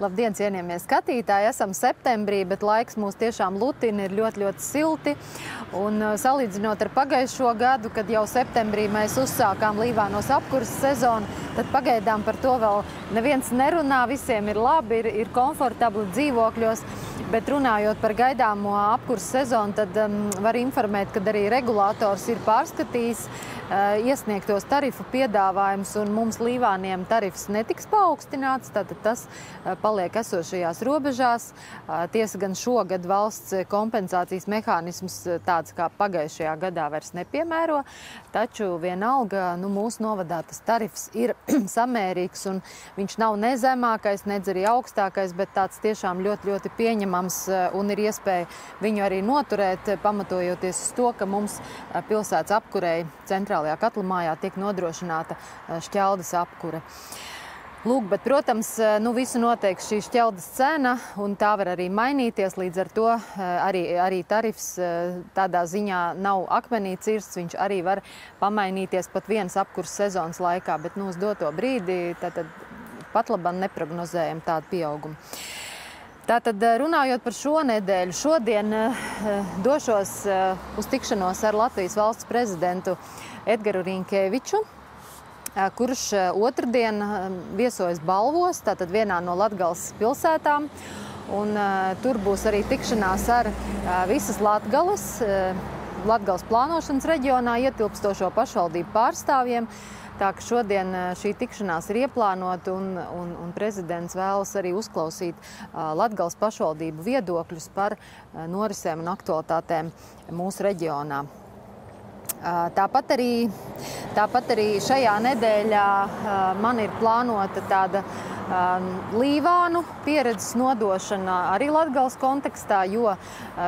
Labdien, cienījamie skatītāji! Esam septembrī, bet laiks mūs tiešām lutina, ir ļoti silti. Un salīdzinot ar pagājušo gadu, kad jau septembrī mēs uzsākām Līvānos apkures sezonu, tad pagaidām par to vēl neviens nerunā, visiem ir labi, ir komfortabli dzīvokļos. Bet runājot par gaidāmo apkures sezonu, tad var informēt, ka arī regulators ir pārskatījis iesniegtos tarifu piedāvājumus, un mums Līvāniem tarifs netiks paaugstināts, tātad tas paliek esošajās robežās. Tiesa gan šogad valsts kompensācijas mehānisms tāds kā pagājušajā gadā vairs nepiemēro, taču vienalga mūsu novadā tas tarifs ir samērīgs, un viņš nav ne zemākais, nedz arī augstākais, bet tāds tiešām ļoti pieņemams, un ir iespēja viņu arī noturēt, pamatojoties uz to, ka mums pilsētas apkurei centrālajā katlamājā tiek nodrošināta šķeldes apkure. Lūk, bet, protams, visu noteikti šī šķeldes cena, un tā var arī mainīties, līdz ar to arī tarifs tādā ziņā nav akmenī cirsts, viņš arī var pamainīties pat vienas apkures sezonas laikā, bet uz doto brīdi pat labam neprognozējam tādu pieaugumu. Tātad, runājot par šo nedēļu, šodien došos uz tikšanos ar Latvijas valsts prezidentu Edgaru Rinkēviču, kurš otrdien viesojas Balvos, tātad vienā no Latgales pilsētām. Un tur būs arī tikšanās ar visas Latgales plānošanas reģionā ietilpstošo pašvaldību pārstāvjiem. Tā ka šodien šī tikšanās ir ieplānota, un prezidents vēlas arī uzklausīt Latgales pašvaldību viedokļus par norisēm un aktualitātēm mūsu reģionā. Tāpat arī šajā nedēļā man ir plānota tāda Līvānu pieredzes nodošana arī Latgales kontekstā, jo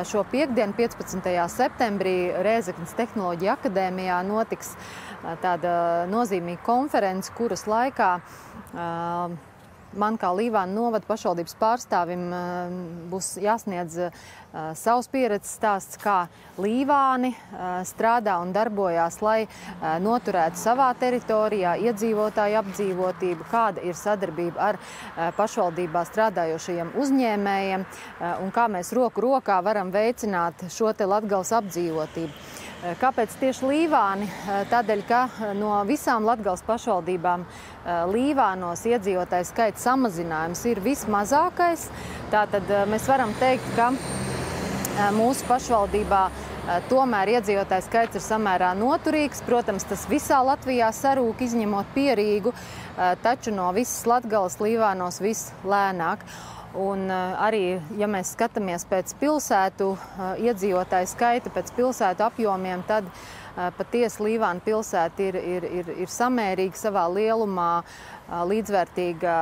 šo piektdienu, 15. septembrī, Rēzeknes Tehnoloģiju akadēmijā notiks tāda nozīmīga konference, kuras laikā man kā Līvānu novada pašvaldības pārstāvim būs jāsniedz savs pieredzes stāsts, kā Līvāni strādā un darbojās, lai noturētu savā teritorijā iedzīvotāju apdzīvotību, kāda ir sadarbība ar pašvaldībā strādājošajiem uzņēmējiem un kā mēs roku rokā varam veicināt šo te Latgales apdzīvotību. Kāpēc tieši Līvāni? Tādēļ, ka no visām Latgales pašvaldībām Līvānos iedzīvotāju skaita samazinājums ir vismazākais. Tātad mēs varam teikt, ka mūsu pašvaldībā tomēr iedzīvotāju skaits ir samērā noturīgs. Protams, tas visā Latvijā sarūk, izņemot Pierīgu, taču no visas Latgales Līvānos vislēnāk. Un arī, ja mēs skatāmies pēc pilsētu iedzīvotāju skaita, pēc pilsētu apjomiem, tad patiesi Līvānu pilsēta ir samērīga savā lielumā, līdzvērtīga,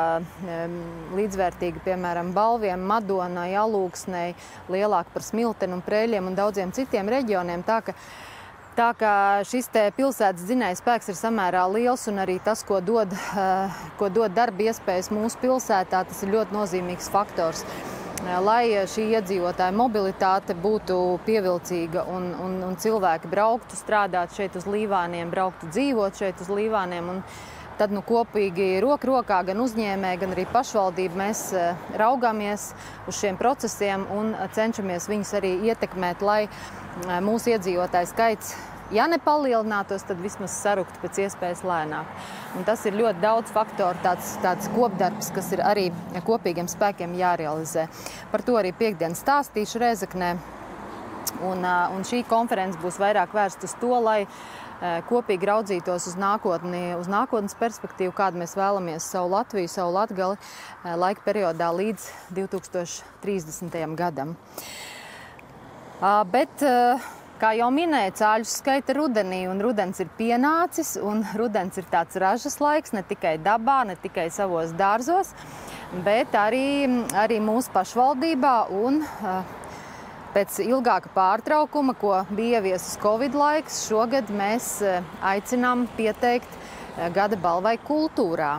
piemēram, Balviem, Madonai, Alūksnei, lielāka par Smilteni un Preļiem un daudziem citiem reģioniem. Tā kā šis te pilsētas dzinējspēks ir samērā liels, un arī tas, ko dod darba iespējas mūsu pilsētā, tas ir ļoti nozīmīgs faktors, lai šī iedzīvotāja mobilitāte būtu pievilcīga un cilvēki brauktu strādāt šeit uz Līvāniem, brauktu dzīvot šeit uz Līvāniem. Un tad kopīgi roku rokā gan uzņēmēji, gan arī pašvaldība mēs raugāmies uz šiem procesiem un cenšamies viņus arī ietekmēt, lai mūsu iedzīvotāju skaits, ja nepalielinātos, tad vismaz saruktu pēc iespējas lēnāk. Un tas ir ļoti daudz faktoru, tāds kopdarbs, kas ir arī kopīgiem spēkiem jārealizē. Par to arī piekdien stāstīšu Rēzeknē. Un šī konference būs vairāk vērsta uz to, lai kopīgi raudzītos uz nākotnes perspektīvu, kādu mēs vēlamies savu Latviju, savu Latgali laika periodā līdz 2030. gadam. Bet, kā jau minēju, cāļus skaita rudenī, un rudens ir pienācis, un rudens ir tāds ražas laiks, ne tikai dabā, ne tikai savos dārzos, bet arī mūsu pašvaldībā, un pēc ilgāka pārtraukuma, ko bija ieviesis Covid laiks, šogad mēs aicinām pieteikt gada balvai kultūrā.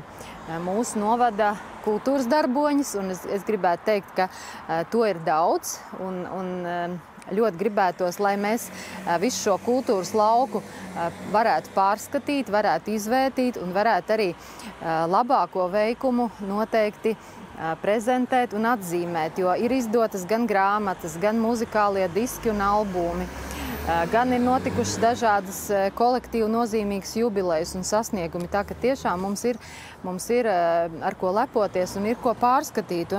Mūsu novada kultūras darboņus, un es gribētu teikt, ka to ir daudz, un ļoti gribētos, lai mēs visu šo kultūras lauku varētu pārskatīt, varētu izvērtīt un varētu arī labāko veikumu noteikti prezentēt un atzīmēt, jo ir izdotas gan grāmatas, gan muzikālie diski un albumi, gan ir notikušas dažādas kolektīvu nozīmīgas jubilejas un sasniegumi. Tā ka tiešām mums ir ar ko lepoties un ir ko pārskatīt.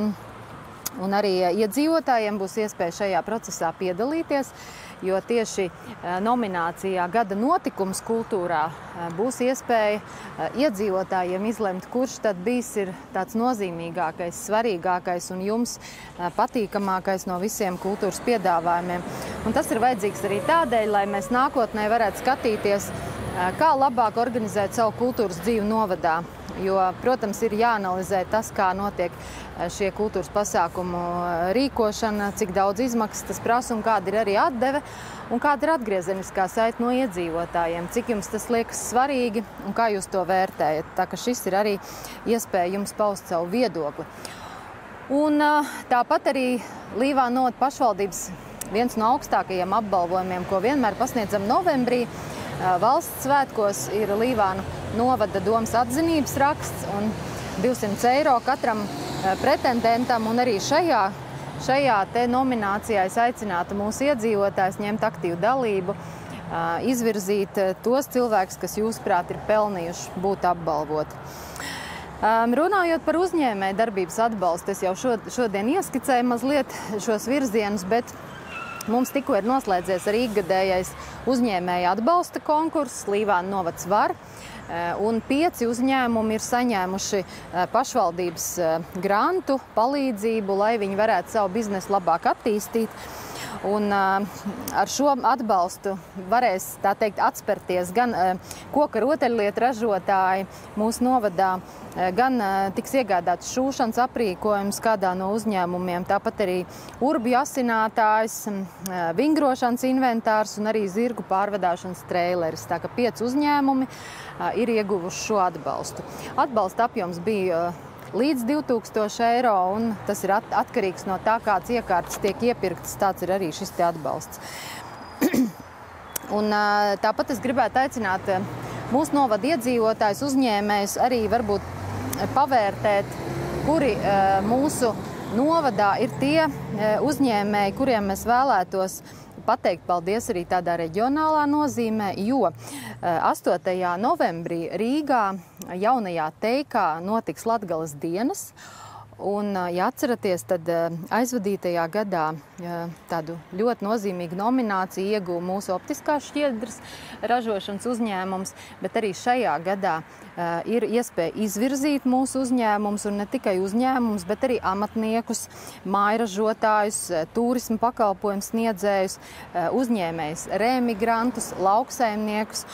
Un arī iedzīvotājiem būs iespēja šajā procesā piedalīties, jo tieši nominācijā Gada notikums kultūrā būs iespēja iedzīvotājiem izlemt, kurš tad bijis ir tāds nozīmīgākais, svarīgākais un jums patīkamākais no visiem kultūras piedāvājumiem. Un tas ir vajadzīgs arī tādēļ, lai mēs nākotnē varētu skatīties, kā labāk organizēt savu kultūras dzīvi novadā. Jo, protams, ir jāanalizē tas, kā notiek šie kultūras pasākumu rīkošana, cik daudz izmaksas tas prasa un kāda ir arī atdeve un kāda ir atgriezeniskā saite no iedzīvotājiem, cik jums tas liekas svarīgi un kā jūs to vērtējat. Tā ka šis ir arī iespēja jums paust savu viedokli. Un tāpat arī Līvānu novada pašvaldības viens no augstākajiem apbalvojumiem, ko vienmēr pasniedzam novembrī, valsts svētkos, ir Līvānu novada domas atzinības raksts un 200 eiro katram pretendentam. Un arī šajā te nominācijā es aicinātu mūsu iedzīvotājus ņemt aktīvu dalību, izvirzīt tos cilvēkus, kas jūsuprāt ir pelnījuši būt apbalvoti. Runājot par uzņēmēju darbības atbalstu, es jau šodien ieskicēju mazliet šos virzienus, bet mums tikko ir noslēdzies arī ikgadējais uzņēmēja atbalsta konkurss Līvānu novads var, un 5 uzņēmumi ir saņēmuši pašvaldības grantu palīdzību, lai viņi varētu savu biznesu labāk attīstīt. Un ar šo atbalstu varēs, tā teikt, atspērties gan koka rotaļlietu ražotāji mūsu novadā, gan tiks iegādāts šūšanas aprīkojums kādā no uzņēmumiem, tāpat arī urbju asinātājs, vingrošanas inventārs un arī zirgu pārvedāšanas treileris. Tā ka 5 uzņēmumi ir ieguvuši šo atbalstu. Atbalsta apjoms bija līdz 2000 eiro, un tas ir atkarīgs no tā, kāds iekārtas tiek iepirktas, tāds ir arī šis te atbalsts. Un tāpat es gribētu aicināt mūsu novada iedzīvotājus, uzņēmējus arī varbūt pavērtēt, kuri mūsu novadā ir tie uzņēmēji, kuriem mēs vēlētos pateikt paldies arī tādā reģionālā nozīmē, jo 8. novembrī Rīgā jaunajā teikā notiks Latgales dienas. Un, ja atceraties, tad aizvadītajā gadā tādu ļoti nozīmīgu nomināciju ieguva mūsu optiskās šķiedras ražošanas uzņēmums, bet arī šajā gadā ir iespēja izvirzīt mūsu uzņēmumus, un ne tikai uzņēmumus, bet arī amatniekus, mājražotājus, turismu pakalpojumu sniedzējus, uzņēmējus, reemigrantus, lauksaimniekus.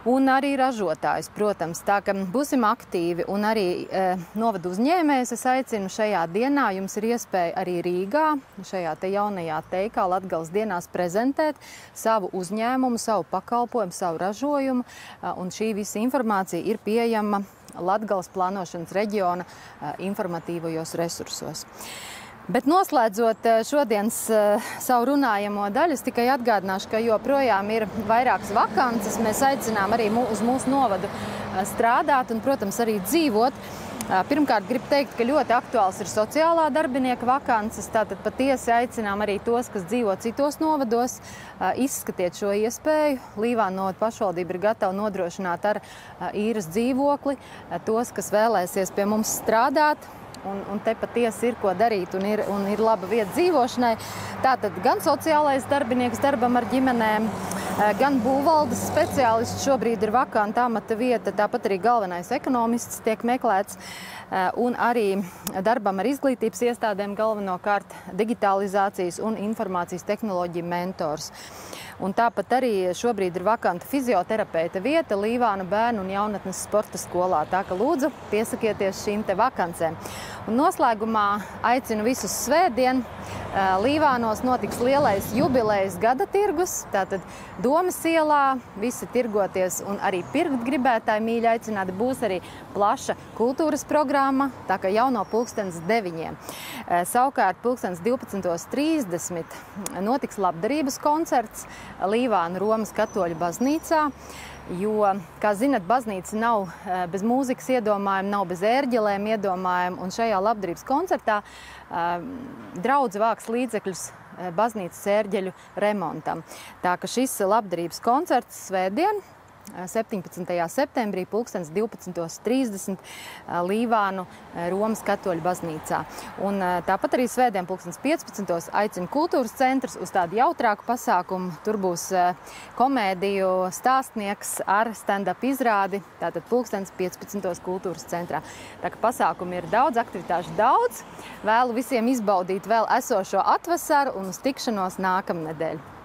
Un arī ražotājs, protams, tā ka būsim aktīvi un arī novada uzņēmējus es aicinu šajā dienā. Jums ir iespēja arī Rīgā, šajā te jaunajā teikā Latgales dienās prezentēt savu uzņēmumu, savu pakalpojumu, savu ražojumu. Un šī visa informācija ir pieejama Latgales plānošanas reģiona informatīvajos resursos. Bet noslēdzot šodienas savu runājamo daļu, es tikai atgādināšu, ka joprojām ir vairākas vakances. Mēs aicinām arī uz mūsu novadu strādāt un, protams, arī dzīvot. Pirmkārt, gribu teikt, ka ļoti aktuāls ir sociālā darbinieka vakances. Tātad patiesi aicinām arī tos, kas dzīvo citos novados, izskatiet šo iespēju. Līvānu novada pašvaldība ir gatava nodrošināt ar īres dzīvokli tos, kas vēlēsies pie mums strādāt. Un te patiesi ir ko darīt un ir laba vieta dzīvošanai. Tātad gan sociālais darbinieks darbam ar ģimenēm, gan būvvaldes speciālists šobrīd ir vakanta amata vieta, tāpat arī galvenais ekonomists tiek meklēts, un arī darbam ar izglītības iestādēm galvenokārt digitalizācijas un informācijas tehnoloģiju mentors. Un tāpat arī šobrīd ir vakanta fizioterapeita vieta Līvānu bērnu un jaunatnes sporta skolā. Tā ka lūdzu piesakieties šīm te vakancēm. Un noslēgumā aicinu visus svētdien. Līvānos notiks lielais jubilejas gada tirgus. Tātad Domas ielā visi tirgoties un arī pirkt gribētāji mīļi aicināti. Būs arī plaša kultūras programma, tā kā jau no 9:00. Savukārt 12:30 notiks labdarības koncerts Līvānu Romas katoļu baznīcā. Jo, kā zinat, baznīca nav bez mūzikas iedomājuma, nav bez ērģelēm iedomājuma, un šajā labdarības koncertā draudze vāks līdzekļus baznīcas ērģeļu remontam. Tā ka šis labdarības koncerts svētdien, 17. septembrī, 12:30 Līvānu Romas katoļu baznīcā. Un tāpat arī svētdien 15:00 aicina kultūras centrs uz tādu jautrāku pasākumu. Tur būs komēdiju stāstnieks ar stand-up izrādi, tātad 15:00 kultūras centrā. Tā ka pasākumi ir daudz, aktivitāšu daudz. Vēlu visiem izbaudīt vēl esošo atvasaru un uz tikšanos nākamnedēļ.